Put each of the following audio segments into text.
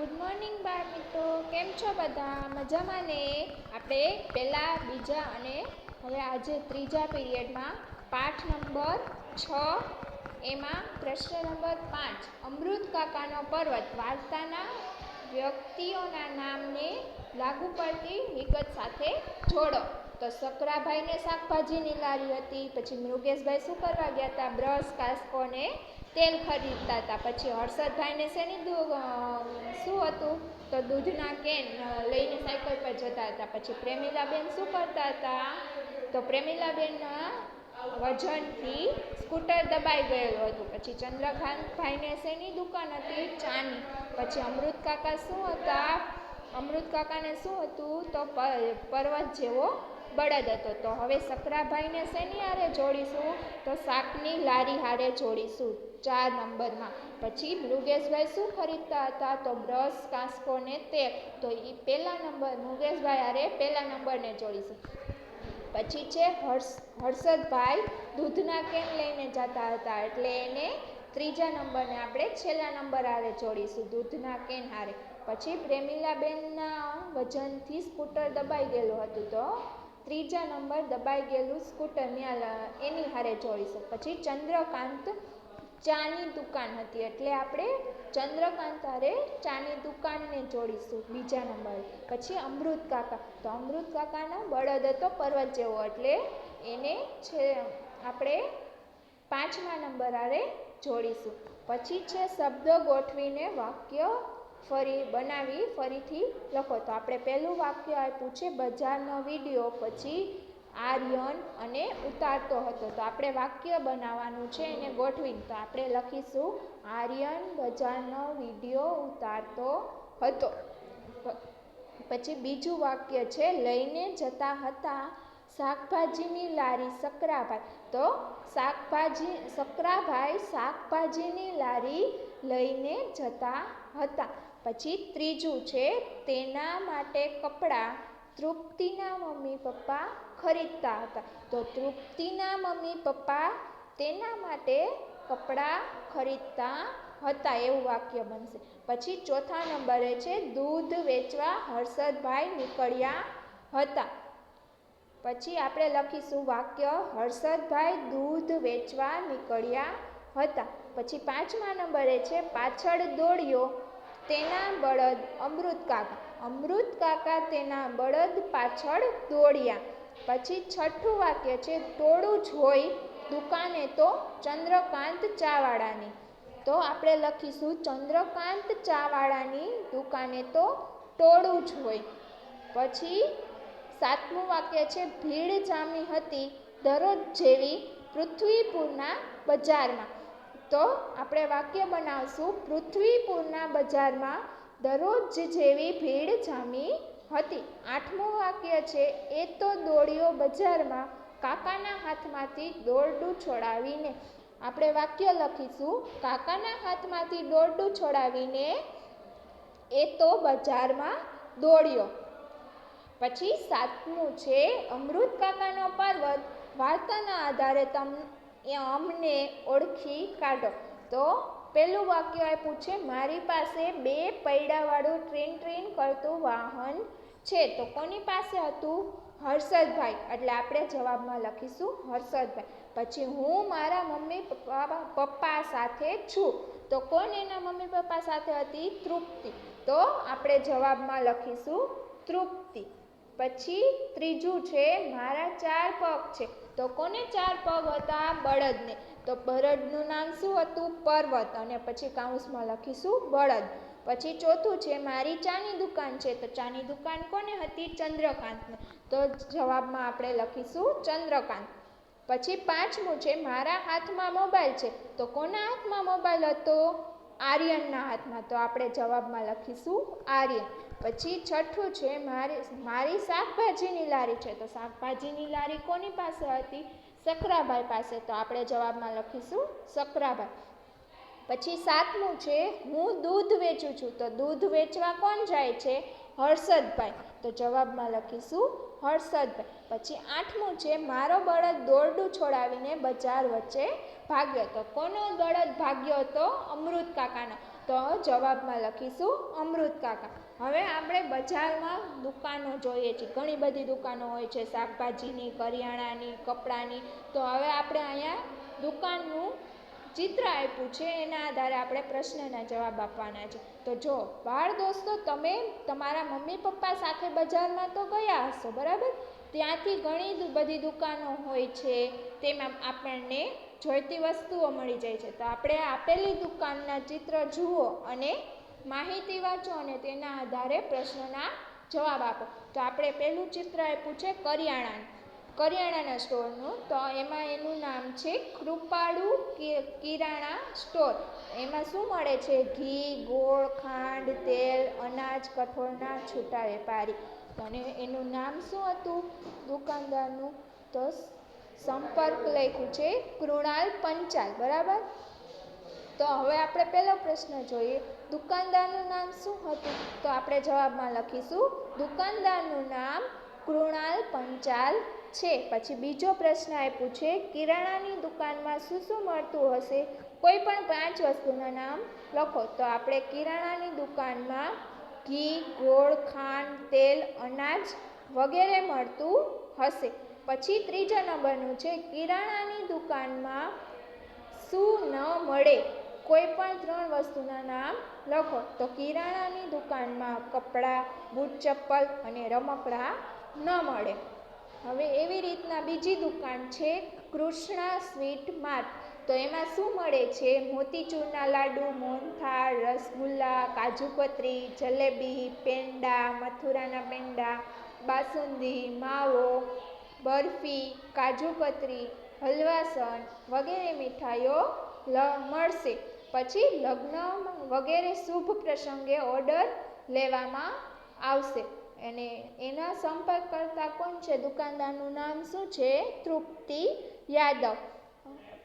Good morning બાળ મિત્રો, કેમ છો બધા? મજામાં ને? આપણે પહેલા બીજા અને હવે આજે ત્રીજા પીરિયડમાં પાઠ નંબર 6 એમાં પ્રશ્ન નંબર 5 અમૃત કાકાનો પર્વત વાર્તાના વ્યક્તિઓના નામને લાગુ પડતી વિગત સાથે જોડો. તો સકરાભાઈને શાકભાજીની લારી હતી. પછી મૃગેશભાઈ શું કરવા ગયા હતા? બ્રશ, કાસ્કો ને તેલ ખરીદતા હતા. પછી હર્ષદભાઈને શું હતું? તો દૂધના કેન લઈને સાયકલ પર જતા હતા. પછી પ્રેમીલાબેન શું કરતા હતા? તો પ્રેમીલાબેનના વજનથી સ્કૂટર દબાઈ ગયેલું હતું. પછી ચંદ્રકાંતભાઈને શેની દુકાન હતી? ચાની. પછી અમૃત કાકા શું હતા? અમૃત કાકાને શું હતું? તો પર્વત જેવો બળદ હતો. તો હવે સકરાભાઈને શેની હારે જોડીશું? તો શાકની લારી હારે જોડીશું 4 નંબરમાં. પછી મૃગેશભાઈ શું ખરીદતા હતા? તો બ્રશ, કાસ્કો ને તેલ. તો એ પહેલા નંબર મૃગેશભાઈ હારે પહેલા નંબરને જોડીશું. પછી છે હર્ષદભાઈ દૂધના કેન લઈને જતા હતા, એટલે એને ત્રીજા નંબરને આપણે છેલ્લા નંબર હારે જોડીશું દૂધના કેન હારે. પછી પ્રેમીલાબેનના વજનથી સ્કૂટર દબાઈ ગયેલું હતું, તો ત્રીજા નંબર દબાઈ ગયેલું સ્કૂટર એની હારે જોડીશું. પછી ચંદ્રકાંત ચાની દુકાન હતી, એટલે આપણે ચંદ્રકાંત હારે ચાની દુકાનને જોડીશું બીજા નંબરે. પછી અમૃત કાકા, તો અમૃત કાકાનો બળદ હતો પર્વત જેવો, એટલે એને છે આપણે 5મા નંબર હારે જોડીશું. પછી છે શબ્દો ગોઠવીને વાક્ય ફરીથી લખો. તો આપણે પહેલું વાક્ય આપ્યું છે બજારનો વિડીયો. પછી આર્યન અને ઉતારતો હતો. તો આપણે વાક્ય બનાવવાનું છે એને ગોઠવીને. તો આપણે લખીશું આર્યન બજારનો વિડીયો ઉતારતો હતો. પછી બીજું વાક્ય છે લઈને જતા હતા શાકભાજીની લારી સકરાભાઈ. તો સકરાભાઈ શાકભાજીની લારી લઈને જતા હતા. પછી ત્રીજું છે તેના માટે કપડાં તૃપ્તિના મમ્મી પપ્પા ખરીદતા હતા. તો તૃપ્તિના મમ્મી પપ્પા તેના માટે કપડાં ખરીદતા હતા એવું વાક્ય બનશે. પછી ચોથા નંબરે છે દૂધ વેચવા હર્ષદભાઈ નીકળ્યા હતા. પછી આપણે લખીશું વાક્ય હર્ષદભાઈ દૂધ વેચવા નીકળ્યા હતા. પછી 5મા નંબરે છે પાછળ દોડ્યો તેના બળદ અમૃત કાકા. અમૃત કાકા તેના બળદ પાછળ દોડ્યા. પછી છઠ્ઠું વાક્ય છે ટોળું જોઈ દુકાને તો ચંદ્રકાંત ચાવાળાની. તો આપણે લખીશું ચંદ્રકાંત ચાવાળાની દુકાને તો ટોળું જોઈ. પછી 7મું વાક્ય છે ભીડ જામી હતી દરરોજ જેવી પૃથ્વીપુરના બજારમાં. તો આપણે વાક્ય બનાવશું પૃથ્વીપુરના બજારમાં દરરોજ જેવી ભીડ જામી હતી. 8મું વાક્ય છે એ તો દોડ્યો બજારમાં કાકાના હાથમાંથી દોરડું છોડાવીને. આપણે વાક્ય લખીશું કાકાના હાથમાંથી દોરડું છોડાવીને એ તો બજારમાં દોડ્યો. પછી 7મું છે અમૃત કાકાનો પર્વત વાર્તાના આધારે અમને ઓળખી કાઢો. તો પહેલું વાક્ય આપ્યું છે મારી પાસે 2 પૈડાવાળું ટ્રીન ટ્રીન કરતું વાહન છે. તો કોની પાસે હતું? હર્ષદભાઈ, એટલે આપણે જવાબમાં લખીશું હર્ષદભાઈ. પછી હું મારા મમ્મી પપ્પા સાથે છું. તો કોણ એના મમ્મી પપ્પા સાથે હતી? તૃપ્તિ. તો આપણે જવાબમાં લખીશું તૃપ્તિ. પછી ત્રીજું છે મારા 4 પગ છે. તો કોને 4 પગ હતા? બળદને. તો બળદનું નામ શું હતું? પર્વત. અને પછી કાઉન્સમાં લખીશું બળદ. પછી ચોથું છે મારી ચાની દુકાન છે. તો ચાની દુકાન કોને હતી? ચંદ્રકાંતને. તો જવાબમાં આપણે લખીશું ચંદ્રકાંત. પછી 5મું છે મારા હાથમાં મોબાઈલ છે. તો કોના હાથમાં મોબાઈલ હતો? આર્યનના હાથમાં. તો આપણે જવાબમાં લખીશું આર્યન. પછી 6થું છે મારી શાકભાજીની લારી છે. તો શાકભાજીની લારી કોની પાસે હતી? સકરાભાઈ પાસે. તો આપણે જવાબમાં લખીશું સકરાભાઈ. પછી 7મું છે હું દૂધ વેચું છું. તો દૂધ વેચવા કોણ જાય છે? હર્ષદભાઈ. તો જવાબમાં લખીશું હર્ષદભાઈ. પછી 8મું છે મારો બળદ દોરડું છોડાવીને બજાર વચ્ચે ભાગ્યો. તો કોનો બળદ ભાગ્યો હતો? અમૃત કાકાનો. તો જવાબમાં લખીશું અમૃત કાકા. હવે આપણે બજારમાં દુકાનો જોઈએ છીએ, ઘણી બધી દુકાનો હોય છે, શાકભાજીની, કરિયાણાની, કપડાની. તો હવે આપણે અહીંયા દુકાનનું ચિત્ર આપ્યું છે, એના આધારે આપણે પ્રશ્નના જવાબ આપવાના છે. તો જો બાળ દોસ્તો, તમે તમારા મમ્મી પપ્પા સાથે બજારમાં તો ગયા હશો, બરાબર? ત્યાંથી ઘણી બધી દુકાનો હોય છે, તેમાં આપણને જોઈતી વસ્તુઓ મળી જાય છે. તો આપણે આપેલી દુકાનના ચિત્ર જુઓ અને માહિતી વાંચો અને તેના આધારે પ્રશ્નના જવાબ આપો. તો આપણે પહેલું ચિત્ર આપ્યું છે કરિયાણાના સ્ટોરનું. તો એમાં એનું નામ છે કૃપાળુ કિરાણા સ્ટોર. એમાં શું મળે છે? ઘી, ગોળ, ખાંડ, તેલ, અનાજ, કઠોળના છૂટા વેપારી. અને એનું નામ શું હતું દુકાનદારનું? તો સંપર્ક લખ્યું છે કૃણાલ પંચાલ, બરાબર? તો હવે આપણે પહેલો પ્રશ્ન જોઈએ, દુકાનદારનું નામ શું હતું? તો આપણે જવાબમાં લખીશું દુકાનદારનું નામ કૃણાલ પંચાલ છે. પછી બીજો પ્રશ્ન આપ્યું છે કિરાણાની દુકાનમાં શું શું મળતું હશે? કોઈ પણ 5 વસ્તુના નામ લખો. તો આપણે કિરાણાની દુકાનમાં ઘી, ગોળ, ખાંડ, તેલ, અનાજ વગેરે મળતું હશે. પછી ત્રીજા નંબરનું છે કિરાણાની દુકાનમાં શું ન મળે? કોઈ પણ 3 વસ્તુના નામ લખો. તો કિરાણાની દુકાનમાં કપડાં, બૂટ, ચપ્પલ અને રમકડાં ન મળે. હવે એવી રીતના બીજી દુકાન છે કૃષ્ણા સ્વીટ માર્ટ. તો એમાં શું મળે છે? મોતીચૂરના લાડુ, મોહનથાળ, રસગુલ્લા, કાજુકતરી, જલેબી, પેંડા, મથુરાના પેંડા, બાસુંદી, માવો, બરફી, કાજુકતરી, હલવાસન વગેરે મીઠાઈઓ મળશે. પછી લગ્ન વગેરે શુભ પ્રસંગે ઓર્ડર લેવામાં આવશે. અને એના સંપર્ક કરતા કોણ છે? દુકાનદારનું નામ શું છે? તૃપ્તિ યાદવ.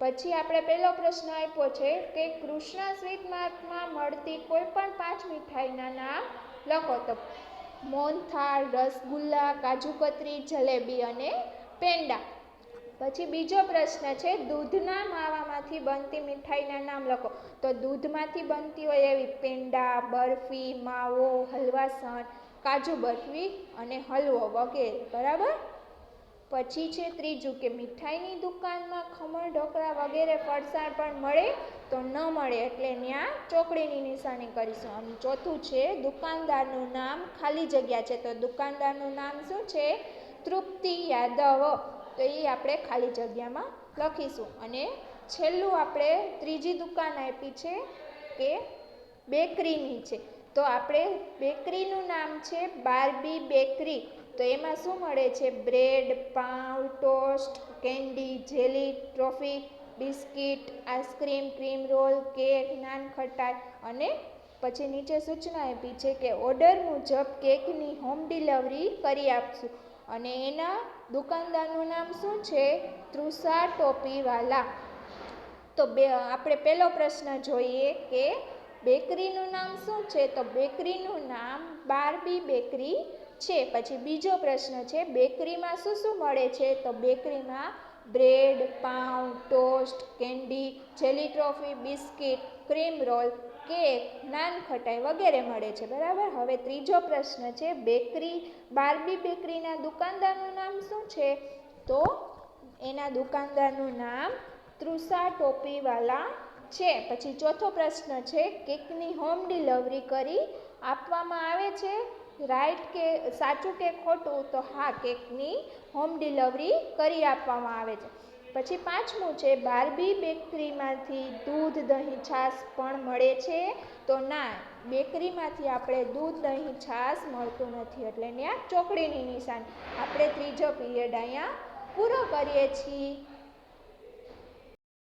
પછી આપણે પહેલો પ્રશ્ન આપ્યો છે કે કૃષ્ણા સ્વીટ માર્ટમાં મળતી કોઈ પણ 5 મીઠાઈના નામ લખો. તો મોહનથાળ, રસગુલ્લા, કાજુકતરી, જલેબી અને પેંડા. પછી બીજો પ્રશ્ન છે દૂધના માવામાંથી બનતી મીઠાઈના નામ લખો. તો દૂધમાંથી બનતી હોય એવી પેંડા, બરફી, માવો, હલવાસન, કાજુ બરફી અને હલવો વગેરે, બરાબર? પછી છે ત્રીજું કે મીઠાઈની દુકાનમાં ખમણ, ઢોકળા વગેરે ફરસાણ પણ મળે? તો ન મળે, એટલે ત્યાં ચોકડીની નિશાની કરીશું. અને ચોથું છે દુકાનદારનું નામ ખાલી જગ્યા છે. તો દુકાનદારનું નામ શું છે? તૃપ્તિ યાદવ. તો એ આપણે ખાલી જગ્યામાં લખીશું. અને છેલ્લું આપણે ત્રીજી દુકાન આપી છે કે બેકરીની છે. તો આપણે બેકરીનું નામ છે બાર્બી બેકરી. તો એમાં શું મળે છે? બ્રેડ, પાઉં, toast, candy, jelly, toffee, biscuit, ice cream, cream roll, cake, nankhatai. અને પછી નીચે સૂચના આપી છે કે ઓર્ડર મુજબ કેકની હોમ ડિલિવરી કરી આપશું. અને એના દુકાનદારનું નામ શું છે? તૃષા ટોપીવાલા. તો આપણે પહેલો પ્રશ્ન જોઈએ કે બેકરીનું નામ શું છે? તો બેકરીનું નામ બાર્બી બેકરી છે. પછી બીજો પ્રશ્ન છે બેકરીમાં શું શું મળે છે? તો બેકરીમાં બ્રેડ, પાઉં, toast, candy, jelly trophy, biscuit, cream roll, cake, nankhatai વગેરે મળે છે, બરાબર? હવે ત્રીજો પ્રશ્ન છે બાર્બી બેકરીના દુકાનદારનું નામ શું છે? તો એના દુકાનદારનું નામ તૃષા ટોપીવાલા છે. પછી ચોથો પ્રશ્ન છે કેકની હોમ ડિલિવરી કરી આપવામાં આવે છે? રાઈટ કે સાચું કે ખોટું? તો હા, કેકની હોમ ડિલિવરી કરી આપવામાં આવે છે. પછી પાંચમું છે બાર્બી બેકરીમાંથી દૂધ, દહીં, છાશ પણ મળે છે? તો ના, બેકરીમાંથી આપણે દૂધ, દહીં, છાશ મળતું નથી, એટલે ત્યાં ચોકડીની નિશાન. આપણે ત્રીજો પીરિયડ અહીંયા પૂરો કરીએ છીએ.